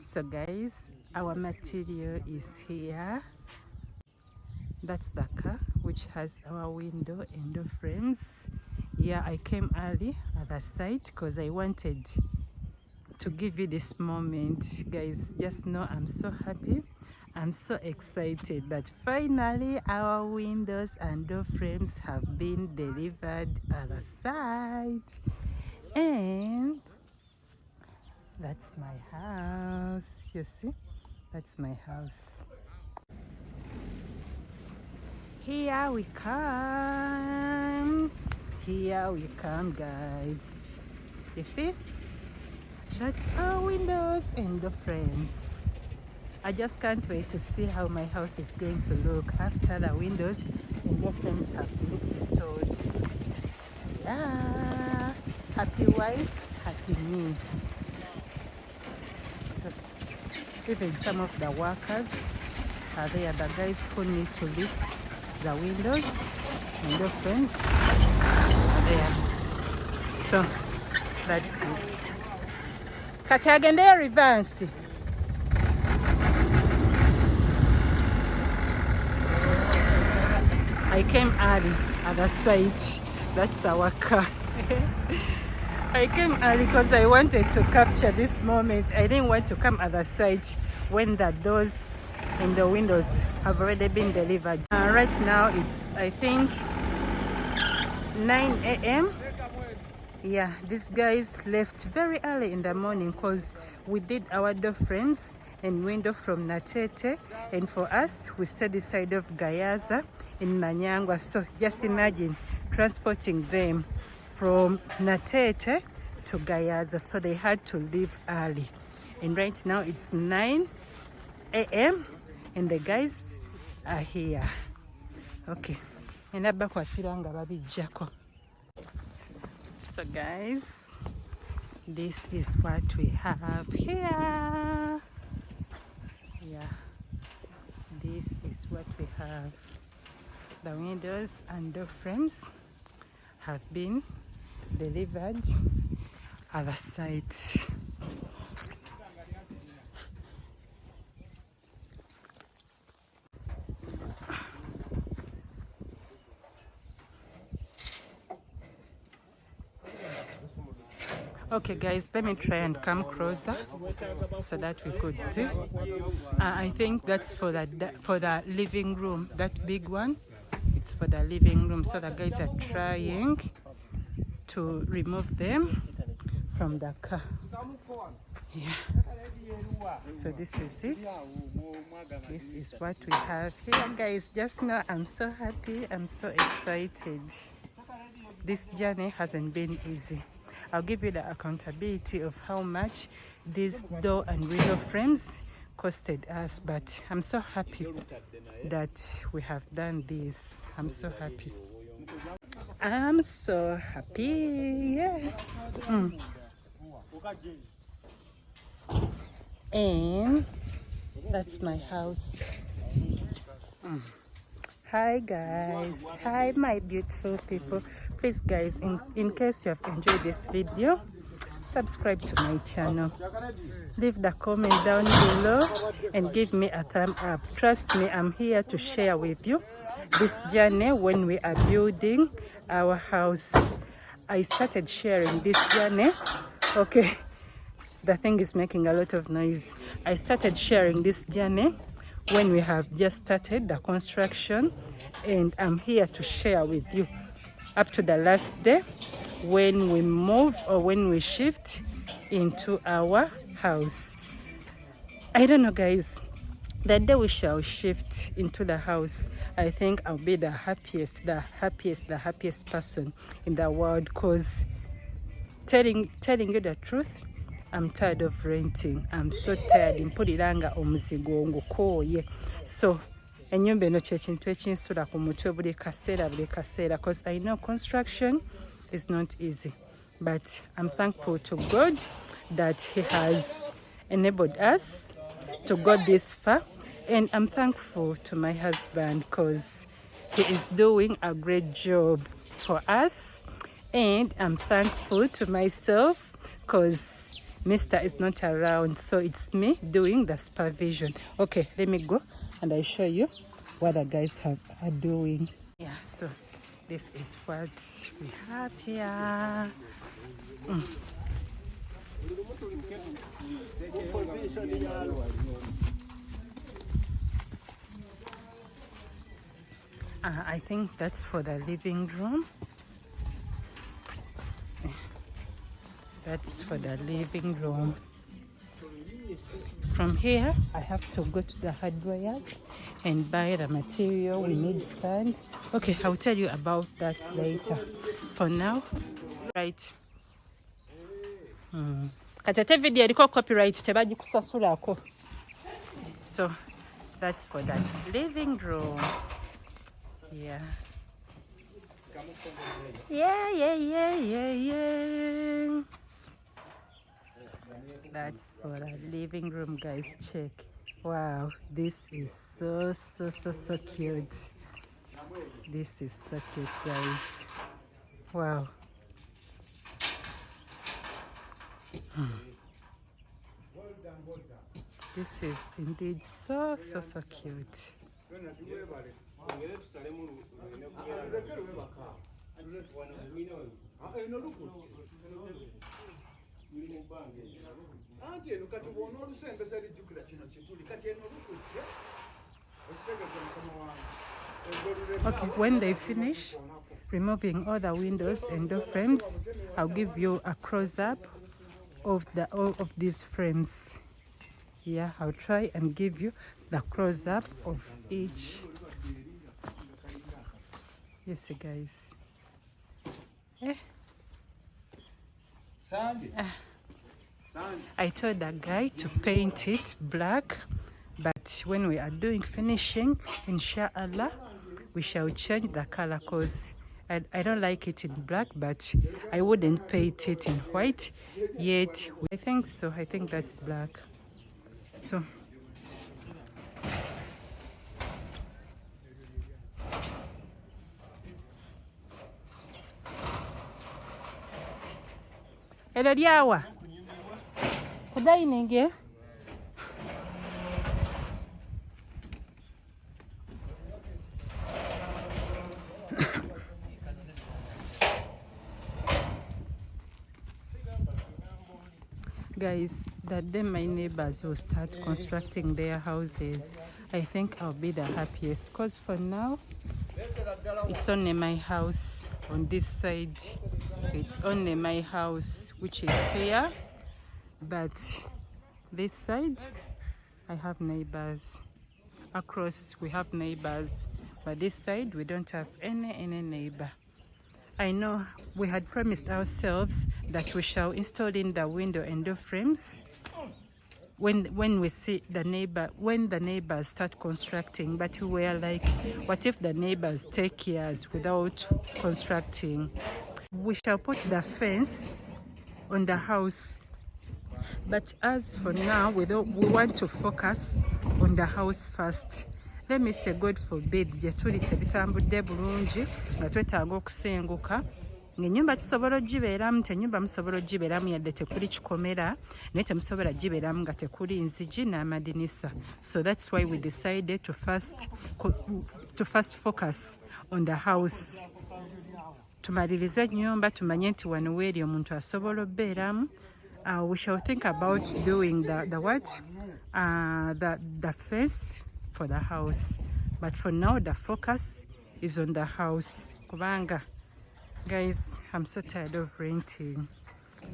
So guys, our material is here. That's the car which has our window and door frames. Yeah, I came early at the site because I wanted to give you this moment. Guys, just know I'm so happy. I'm so excited that finally our windows and door frames have been delivered at the site. And that's my house. You see? That's my house. Here we come. Here we come, guys. You see? That's our windows and the frames. I just can't wait to see how my house is going to look after the windows and the frames have been installed. Yeah. Happy wife, happy me. So even some of the workers are there, the guys who need to lift the windows and the frames are there. So that's it. Kati agende reverse. I came early at the site. That's our car. I came early because I wanted to capture this moment. I didn't want to come at the site when the doors and the windows have already been delivered. Right now it's, I think, 9 a.m. Yeah, these guys left very early in the morning because we did our door frames and window from Natete, and for us we stayed this side of Gayaza in Manyangwa. So just imagine transporting them from Natete to Gayaza, so they had to leave early. And right now it's 9 a.m. and the guys are here. Okay. So guys, this is what we have here. Yeah, this is what we have. The windows and door frames have been delivered at the site. Okay guys, let me try and come closer so that we could see. I think that's for the living room, that big one. It's for the living room. So the guys are trying to remove them from the car. Yeah. So this is it. This is what we have here, guys. Just know I'm so happy. I'm so excited. This journey hasn't been easy. I'll give you the accountability of how much these door and window frames costed us, but I'm so happy that we have done this. I'm so happy. I'm so happy, yeah. And that's my house. Hi guys, hi my beautiful people. Please guys, in case you have enjoyed this video, subscribe to my channel, leave the comment down below and give me a thumb up. Trust me, I'm here to share with you this journey when we are building our house. I started sharing this journey. Okay, the thing is making a lot of noise. I started sharing this journey when we have just started the construction, and I'm here to share with you up to the last day when we move or when we shift into our house. I don't know guys, the day we shall shift into the house, I think I'll be the happiest person in the world, because telling you the truth, I'm tired of renting. I'm so tired. Mpuliranga omuzigo ngukoye. So enyumba eno kyekintu ekinsula ku mutwe buli kaseera because I know construction is not easy, but I'm thankful to God that He has enabled us to go this far, and I'm thankful to my husband because he is doing a great job for us, and I'm thankful to myself because Mr. is not around, so it's me doing the supervision. Okay, let me go and I show you what the guys are doing. Yeah, so this is what we have here. I think that's for the living room. That's for the living room. From here, I have to go to the hardwares and buy the material. We need sand. Okay, I'll tell you about that later. For now, right. Kati video eriko copyright tebagikusasulako. So that's for the living room. Yeah. Yeah. That's for the living room, guys. Check. Wow, this is so cute. This is so cute, guys. Wow. This is indeed so cute. Okay, when they finish removing all the windows and door frames, I'll give you a close-up of these frames. Yeah, I'll try and give you the close-up of each. Yes, guys. I told that guy to paint it black, but when we are doing finishing, inshallah, we shall change the color, because I don't like it in black, but I wouldn't paint it in white yet. I think so. I think that's black. So hello, Diawa. Good evening, yeah. Guys, that day my neighbors will start constructing their houses. I think I'll be the happiest, because for now it's only my house on this side. It's only my house, which is here, but this side I have neighbors. Across we have neighbors, but this side we don't have any neighbor. I know we had promised ourselves that we shall install in the window and door frames when we see the neighbors start constructing, but we were like, what if the neighbors take years without constructing? We shall put the fence on the house, but as for now we want to focus on the house first. Let me say, God forbid, gye tuli tebitambudde bulungi nga twetaaga okusenguka ng'ennyumba tusobola ogibeeramu, ennyumba musobola ogibeeramu yadde tekuli kikomera, naye temusobola gibeeramu nga tekuli nzigi n'amadinisa. So that's why we decided to first focus on the house. Tumalirize ennyumba, tumanye nti wano weeri omuntu asobola obeeramu. We shall think about doing the fence for the house, but for now the focus is on the house. Kubanga, guys, I'm so tired of renting.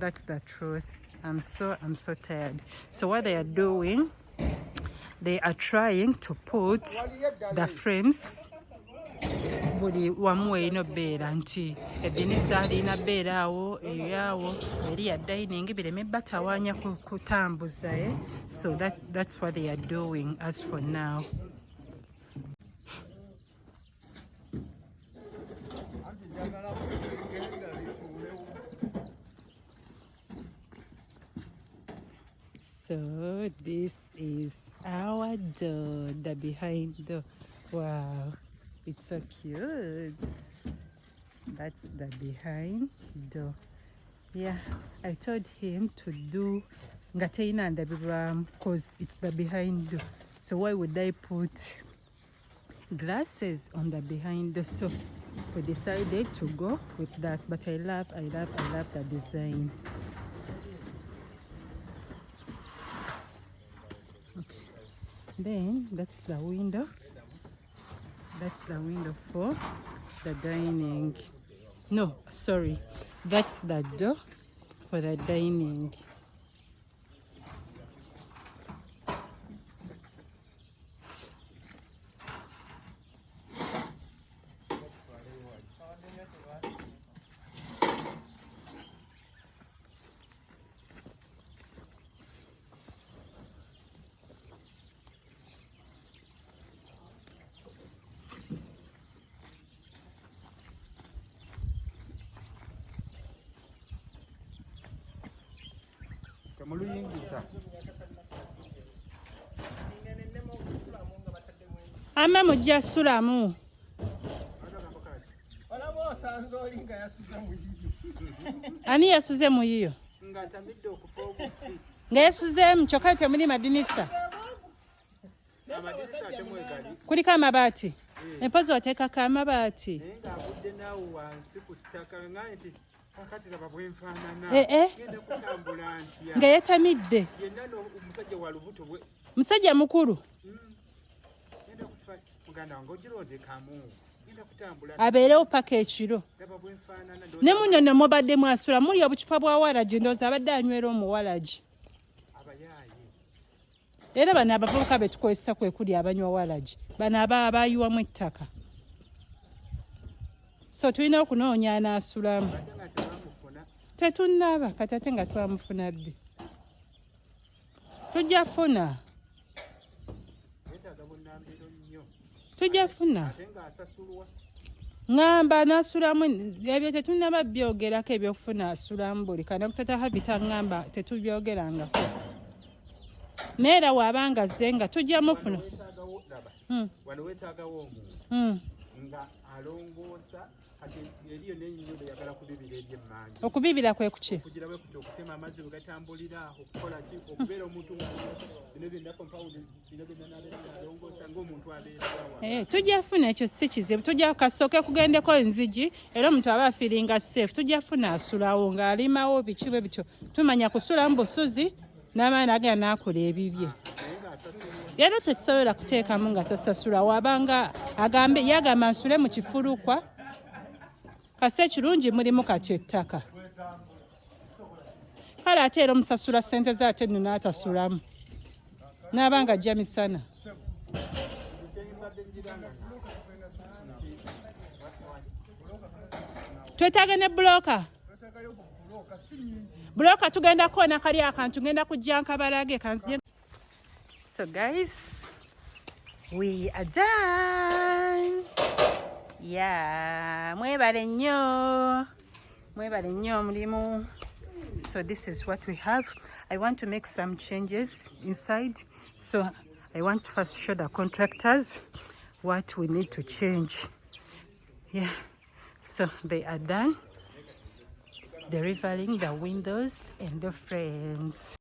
That's the truth. I'm so tired. So what they are doing, they are trying to put the frames buli wamu weeyina obeera nti eddinisa alina beera awo eyaawo eri ya dining bireme batawaanya kutambuza. So that's what they are doing as for now. So this is our door, the behind door. Wow, it's so cute. That's the behind door. Yeah, I told him to do ngateina and the because it's the behind door. So why would I put glasses on the behind door? So we decided to go with that. But I love the design. Okay. Then that's the window. That's the window for the dining. No, sorry. That's the door for the dining. Ama mujja sulamu. Ani yasuze mu yiyo? Nga yasuzeemu kyokka temuli madinisa. Kuliko amabaati. Empozi oteekako amabaati. Nga yetamidde. Musajja mukulu. Abeerewo paka ekiro. Ne muno mubadde mwasula muli obucupa bwa walagi ndowooza abadde anywera omuwalagi. Era bano abavubuka be tukozesa kwe kuli abanywa walagi. Bano abayiwamu ettaka. So tulina okunoonya anaasulamu. Tetunnaba katate nga twamufuna ddi. Tujja funa. Ngamba nasulamu ebyo tetunnaba byogerako ebyokufuna asulamu buli kana kutataha bitangamba tetubyogerangako. Neera wabanga zze nga tujja mufuna. Wano weetaagawo omuntu nga alongoosa kati eriyo n'ennyumba yagala kubibira eby'emmanju. Okubibira kwe kuki? Kugira bwe kuti okutema amazzi bwe gatambulira okukola ki okubeera omuntu nga bino byonna compound bino byonna n'abeera alongoosa ng'omuntu abeera. Tujja funa ekyo si kizibu. Tujja kasooke kugendeko enzigi era omuntu aba afiiringa safe. Tujja funa asulawo ng'alimawo biki bwe bityo. Tumanya kusula mu busuzi n'amaani agenda n'akola ebibye. Yero tetusobola kuteekamu nga tasasula wabanga agambe yagamba nsule mu kifulukwa kase ekirungi mulimu kati ettaka. Kale ate era omusasula ssente ze ate nno n'atasulamu n'abanga ajja misana. Twetaaga ne bulooka. Bulooka tugenda koona kali akantu ngenda kujja nkabalage kanzije. So guys, we are done. Yeah, mwebale nnyo mulimu. So this is what we have. I want to make some changes inside. So I want to first show the contractors what we need to change. Yeah, so they are done delivering the windows and the frames.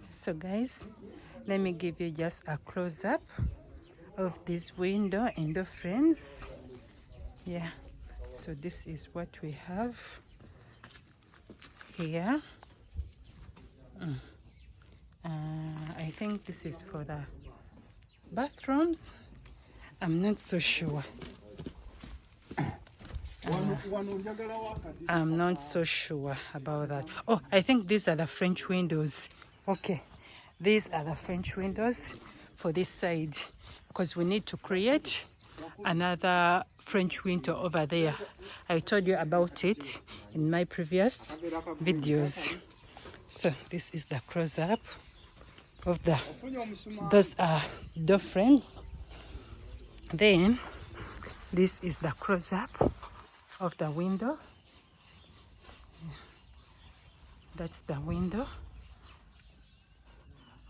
So guys, let me give you just a close-up of this window and the frames. Yeah, so this is what we have here. I think this is for the bathrooms. I'm not so sure. I'm not so sure about that. Oh, I think these are the French windows. Okay, these are the French windows for this side because we need to create another French window over there. I told you about it in my previous videos. So this is the close-up of those are door frames. Then this is the close-up of the window. That's the window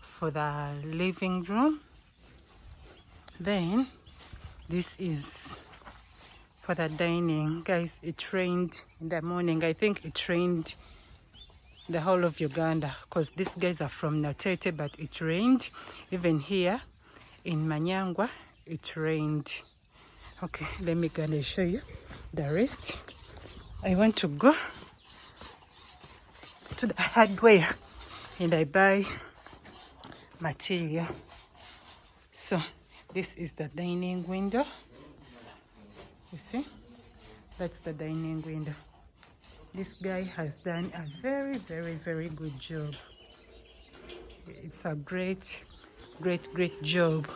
for the living room. Then this is for the dining. Guys, it rained in the morning. I think it rained the whole of Uganda because these guys are from Natete, but it rained. Even here in Manyangwa, it rained. Okay, let me go and show you the rest. I want to go to the hardware and I buy material. So this is the dining window. You see, that's the dining window. This guy has done a very, very, very good job. It's a great, great, great job.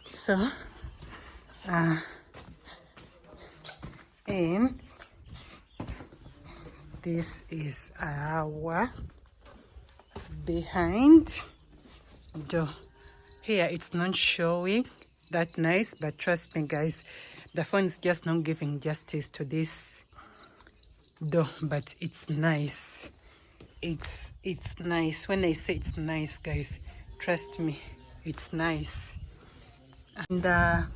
So, and this is our behind door. Here it's not showing that nice, but trust me guys, the phone is just not giving justice to this door, but it's nice. It's nice. When I say it's nice, guys, trust me, it's nice. And the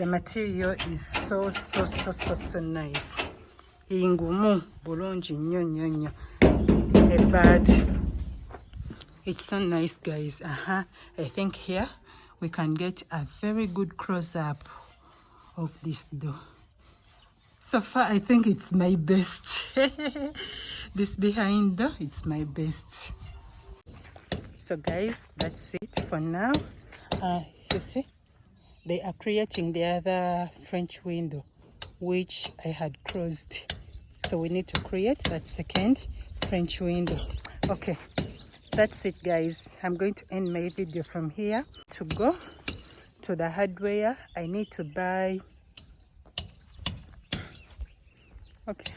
material is so nice. Ingumu bulungi nnyo but it's so nice, guys. I think here we can get a very good close-up of this door. So far I think it's my best. This behind door, it's my best. So guys, that's it for now. You see, they are creating the other French window which I had closed, so we need to create that second French window. Okay, that's it guys. I'm going to end my video from here. To go to the hardware, I need to buy, okay,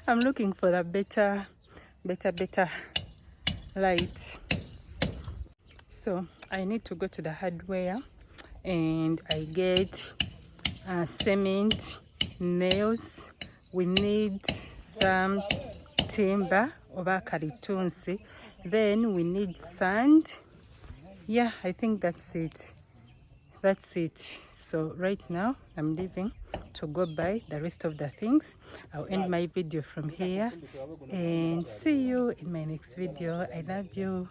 I'm looking for a better light. So I need to go to the hardware and I get cement, nails. We need some timber over kalitunsi. Then we need sand. Yeah, I think that's it. So right now I'm leaving to go buy the rest of the things. I'll end my video from here and see you in my next video. I love you.